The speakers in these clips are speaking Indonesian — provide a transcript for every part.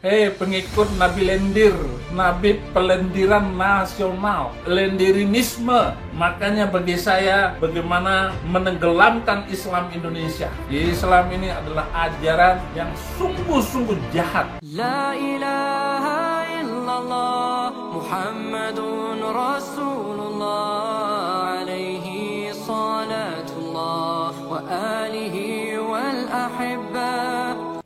Hei pengikut Nabi Lendir, Nabi Pelendiran Nasional, Lendirinisme. Makanya bagi saya, bagaimana menenggelamkan Islam Indonesia. Islam ini adalah ajaran yang sungguh-sungguh jahat. La ilaha illallah Muhammadun Rasulullah alaihi salatullah wa alihi wal ahibba.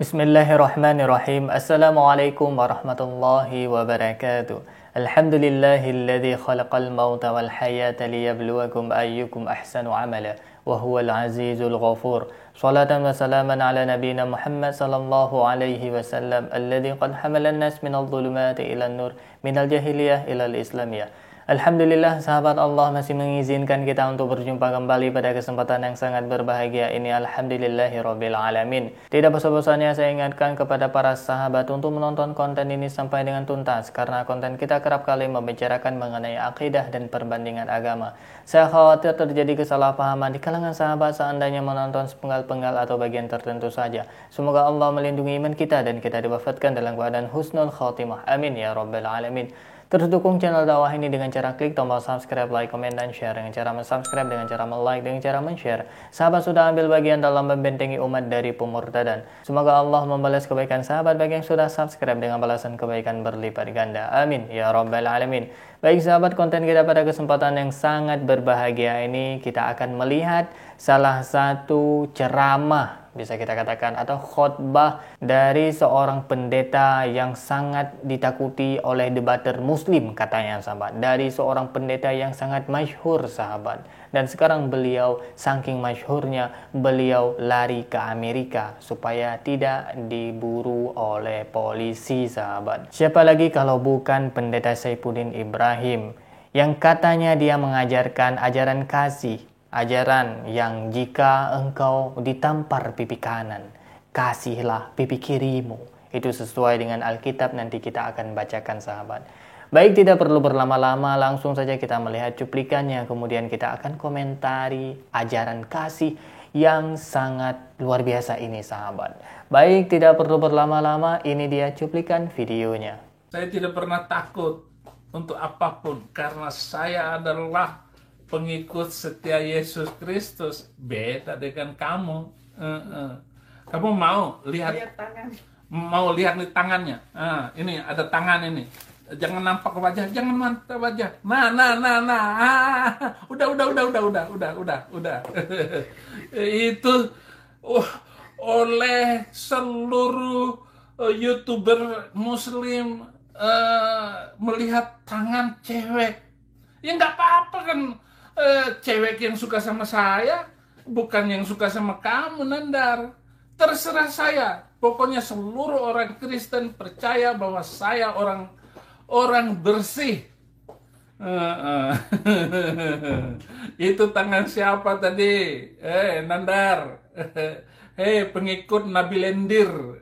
Bismillahirrahmanirrahim. Assalamualaikum warahmatullahi wabarakatuh. Alhamdulillahilladzi khalaqal mauta wal hayata liyabluwakum ayyukum ahsanu amala wa huwal azizul ghafur. Salatan wa salaman ala nabiyyina Muhammad sallallahu alaihi wasallam alladzi qad hamala an-nas minadh dhulumati ilan nur minal jahiliyah ilal islamiyah. Alhamdulillah, sahabat Allah masih mengizinkan kita untuk berjumpa kembali pada kesempatan yang sangat berbahagia ini. Alhamdulillahirabbil alamin. Tidak bosan-bosannya saya ingatkan kepada para sahabat untuk menonton konten ini sampai dengan tuntas, karena konten kita kerap kali membicarakan mengenai akidah dan perbandingan agama. Saya khawatir terjadi kesalahpahaman di kalangan sahabat seandainya menonton sepenggal-penggal atau bagian tertentu saja. Semoga Allah melindungi iman kita dan kita diwafatkan dalam keadaan husnul khotimah. Amin ya rabbal alamin. Terus dukung channel dakwah ini dengan cara klik tombol subscribe, like, komen, dan share. Dengan cara subscribe, dengan cara like, dengan cara share. Sahabat sudah ambil bagian dalam membentengi umat dari pemurtadan. Semoga Allah membalas kebaikan sahabat bagi yang sudah subscribe dengan balasan kebaikan berlipat ganda. Amin ya rabbal alamin. Baik sahabat, konten kita pada kesempatan yang sangat berbahagia ini, kita akan melihat salah satu ceramah, bisa kita katakan, atau khotbah dari seorang pendeta yang sangat ditakuti oleh debater muslim, katanya sahabat. Dari seorang pendeta yang sangat masyhur sahabat. Dan sekarang beliau saking masyhurnya, beliau lari ke Amerika supaya tidak diburu oleh polisi sahabat. Siapa lagi kalau bukan pendeta Saifuddin Ibrahim, yang katanya dia mengajarkan ajaran kasih. Ajaran yang jika engkau ditampar pipi kanan, kasihlah pipi kirimu. Itu sesuai dengan Alkitab, nanti kita akan bacakan sahabat. Baik, tidak perlu berlama-lama, langsung saja kita melihat cuplikannya. Kemudian kita akan komentari ajaran kasih yang sangat luar biasa ini sahabat. Baik, tidak perlu berlama-lama, ini dia cuplikan videonya. Saya tidak pernah takut untuk apapun, karena saya adalah pengikut setia Yesus Kristus. Beda dengan kamu. Kamu mau lihat tangan? Mau lihat nih tangannya? Ini ada tangan ini. Jangan nampak wajah, jangan mantap wajah. Nah. Udah. Itu oleh seluruh YouTuber Muslim melihat tangan cewek. Ya nggak apa-apa kan. Cewek yang suka sama saya bukan yang suka sama kamu, Nandar. Terserah saya. Pokoknya seluruh orang Kristen percaya bahwa saya orang bersih. Itu tangan siapa tadi? Nandar. Hei pengikut Nabi Lendir,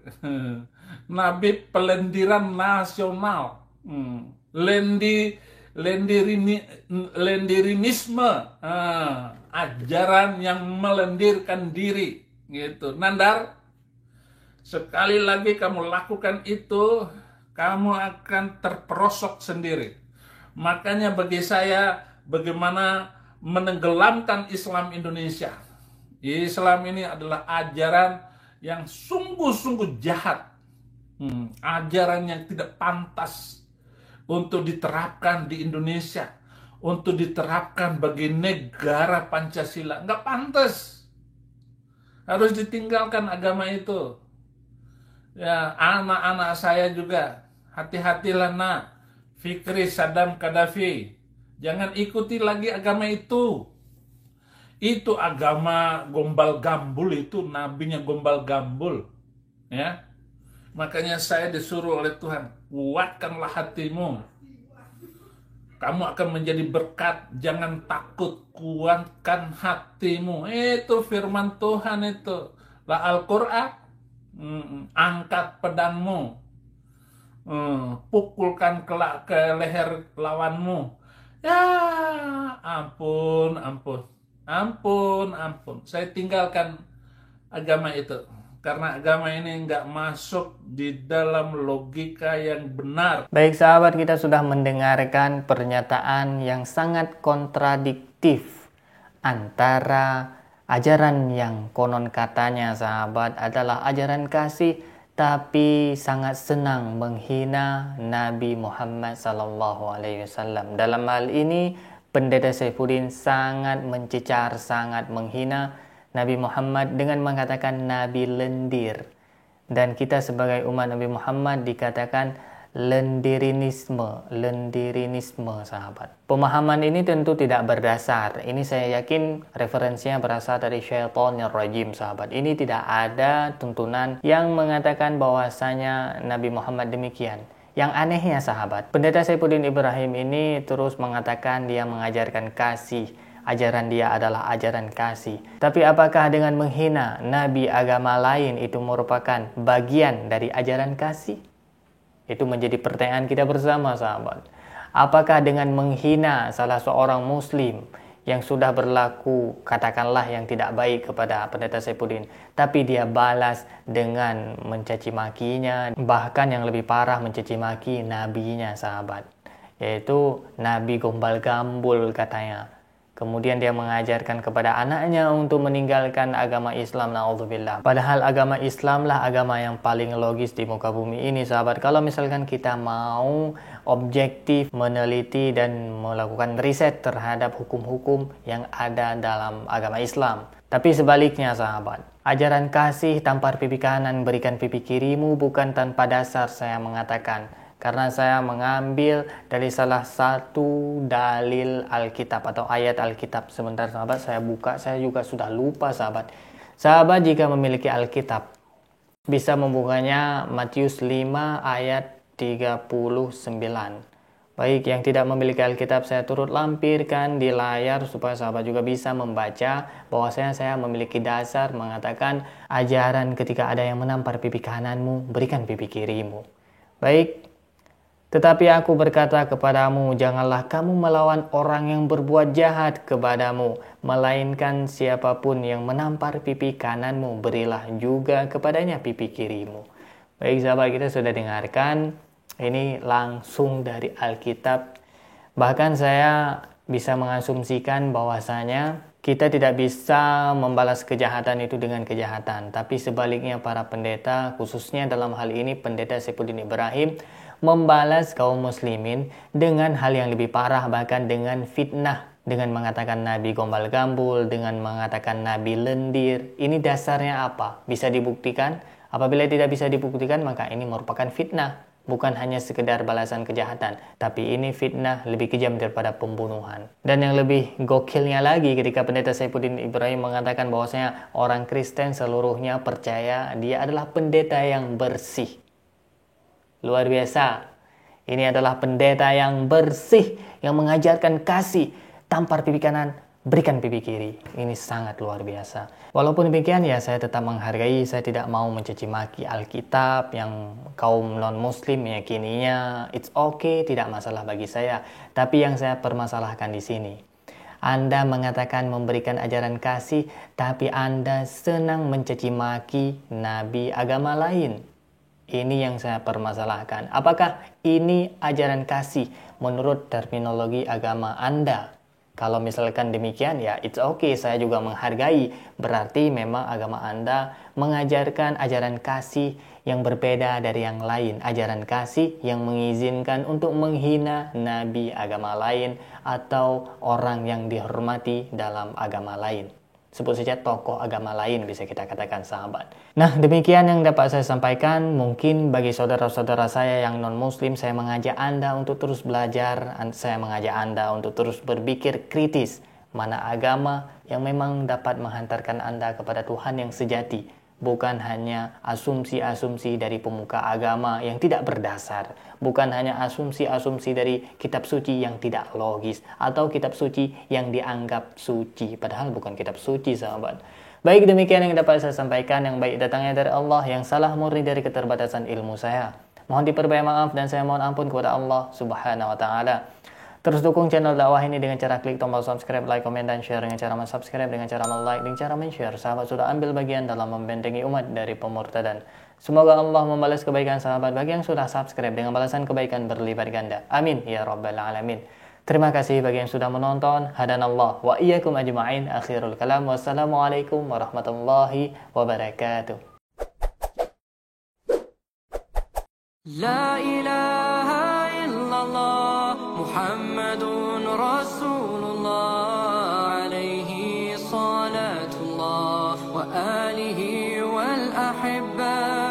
Nabi Pelendiran Nasional, Lendirinisme, ajaran yang melendirkan diri, gitu. Nandar, sekali lagi kamu lakukan itu, kamu akan terperosok sendiri. Makanya bagi saya, bagaimana menenggelamkan Islam Indonesia. Islam ini adalah ajaran yang sungguh-sungguh jahat, ajaran yang tidak pantas untuk diterapkan di Indonesia, untuk diterapkan bagi negara Pancasila. Nggak pantas. Harus ditinggalkan agama itu. Ya, anak-anak saya juga, hati-hatilah nak. Fikri Saddam Gaddafi. Jangan ikuti lagi agama itu. Itu agama gombal gambul, itu nabinya gombal gambul. Ya. Makanya saya disuruh oleh Tuhan, kuatkanlah hatimu. Kamu akan menjadi berkat, jangan takut, kuatkan hatimu. Itu firman Tuhan itu. La Al-Quran, angkat pedangmu, pukulkan ke leher lawanmu. Ya, ampun. Saya tinggalkan agama itu. karena agama ini nggak masuk di dalam logika yang benar. Baik sahabat, kita sudah mendengarkan pernyataan yang sangat kontradiktif antara ajaran yang konon katanya sahabat adalah ajaran kasih, tapi sangat senang menghina Nabi Muhammad SAW. Dalam hal ini, Pendeta Saifuddin sangat mencecar, sangat menghina Nabi Muhammad dengan mengatakan Nabi lendir. Dan kita sebagai umat Nabi Muhammad dikatakan lendirinisme sahabat. Pemahaman ini tentu tidak berdasar. Ini saya yakin referensinya berasal dari syaitanir rajim sahabat. Ini tidak ada tuntunan yang mengatakan bahwasanya Nabi Muhammad demikian. Yang anehnya sahabat, Pendeta Saifuddin Ibrahim ini terus mengatakan dia mengajarkan kasih. Ajaran dia adalah ajaran kasih. Tapi apakah dengan menghina nabi agama lain itu merupakan bagian dari ajaran kasih? Itu menjadi pertanyaan kita bersama sahabat. Apakah dengan menghina salah seorang muslim yang sudah berlaku katakanlah yang tidak baik kepada Pendeta Saifuddin, tapi dia balas dengan mencaci makinya, bahkan yang lebih parah mencaci maki nabinya sahabat, yaitu Nabi Gombal Gambul katanya. Kemudian dia mengajarkan kepada anaknya untuk meninggalkan agama Islam, na'udzubillah. Padahal agama Islam lah agama yang paling logis di muka bumi ini, sahabat. Kalau misalkan kita mau objektif, meneliti dan melakukan riset terhadap hukum-hukum yang ada dalam agama Islam. Tapi sebaliknya, sahabat. Ajaran kasih tampar pipi kanan, berikan pipi kirimu bukan tanpa dasar, saya mengatakan. Karena saya mengambil dari salah satu dalil Alkitab atau ayat Alkitab. Sebentar sahabat, saya buka, saya juga sudah lupa sahabat. Sahabat jika memiliki Alkitab, bisa membukanya Matius 5 ayat 39. Baik, yang tidak memiliki Alkitab saya turut lampirkan di layar supaya sahabat juga bisa membaca bahwasanya saya memiliki dasar mengatakan ajaran ketika ada yang menampar pipi kananmu, berikan pipi kirimu. Baik, tetapi aku berkata kepadamu, janganlah kamu melawan orang yang berbuat jahat kepadamu, melainkan siapapun yang menampar pipi kananmu, berilah juga kepadanya pipi kirimu. Baik sahabat, kita sudah dengarkan ini langsung dari Alkitab. Bahkan saya bisa mengasumsikan bahwasanya kita tidak bisa membalas kejahatan itu dengan kejahatan. Tapi sebaliknya para pendeta, khususnya dalam hal ini Pendeta Saifuddin Ibrahim, membalas kaum muslimin dengan hal yang lebih parah, bahkan dengan fitnah, dengan mengatakan Nabi Gombal Gambul, dengan mengatakan Nabi lendir. Ini dasarnya apa? Bisa dibuktikan? Apabila tidak bisa dibuktikan, maka ini merupakan fitnah. Bukan hanya sekedar balasan kejahatan, tapi ini fitnah lebih kejam daripada pembunuhan. Dan yang lebih gokilnya lagi ketika Pendeta Saifuddin Ibrahim mengatakan bahwasanya orang Kristen seluruhnya percaya dia adalah pendeta yang bersih. Luar biasa. Ini adalah pendeta yang bersih, yang mengajarkan kasih, tampar pipi kanan, berikan pipi kiri. Ini sangat luar biasa. Walaupun demikian ya saya tetap menghargai, saya tidak mau mencaci maki Alkitab yang kaum non-muslim meyakininya. It's okay, tidak masalah bagi saya. Tapi yang saya permasalahkan di sini, Anda mengatakan memberikan ajaran kasih, tapi Anda senang mencaci maki nabi agama lain. Ini yang saya permasalahkan. Apakah ini ajaran kasih menurut terminologi agama Anda? Kalau misalkan demikian ya it's okay, saya juga menghargai. Berarti memang agama Anda mengajarkan ajaran kasih yang berbeda dari yang lain. Ajaran kasih yang mengizinkan untuk menghina nabi agama lain atau orang yang dihormati dalam agama lain. Sebut saja tokoh agama lain bisa kita katakan sahabat. Nah demikian yang dapat saya sampaikan. Mungkin bagi saudara-saudara saya yang non-muslim, saya mengajak Anda untuk terus belajar. Saya mengajak Anda untuk terus berpikir kritis. Mana agama yang memang dapat menghantarkan Anda kepada Tuhan yang sejati. Bukan hanya asumsi-asumsi dari pemuka agama yang tidak berdasar. Bukan hanya asumsi-asumsi dari kitab suci yang tidak logis. Atau kitab suci yang dianggap suci. Padahal bukan kitab suci sahabat. Baik, demikian yang dapat saya sampaikan. Yang baik datangnya dari Allah, yang salah murni dari keterbatasan ilmu saya. Mohon diperbaiki maaf dan saya mohon ampun kepada Allah Subhanahu wa ta'ala. Terus dukung channel dakwah ini dengan cara klik tombol subscribe, like, komen, dan share. Dengan cara subscribe, dengan cara like, dengan cara share. Sahabat sudah ambil bagian dalam membentengi umat dari pemurtadan. Semoga Allah membalas kebaikan sahabat bagi yang sudah subscribe dengan balasan kebaikan berlipat ganda. Amin ya rabbal alamin. Terima kasih bagi yang sudah menonton. Hadanallah wa iyyakum ajma'in. Akhirul kalam. Wassalamualaikum warahmatullahi wabarakatuh. La ilaha illallah Muhammadun Rasulullah alaihi salatullah wa alihi wal ahibba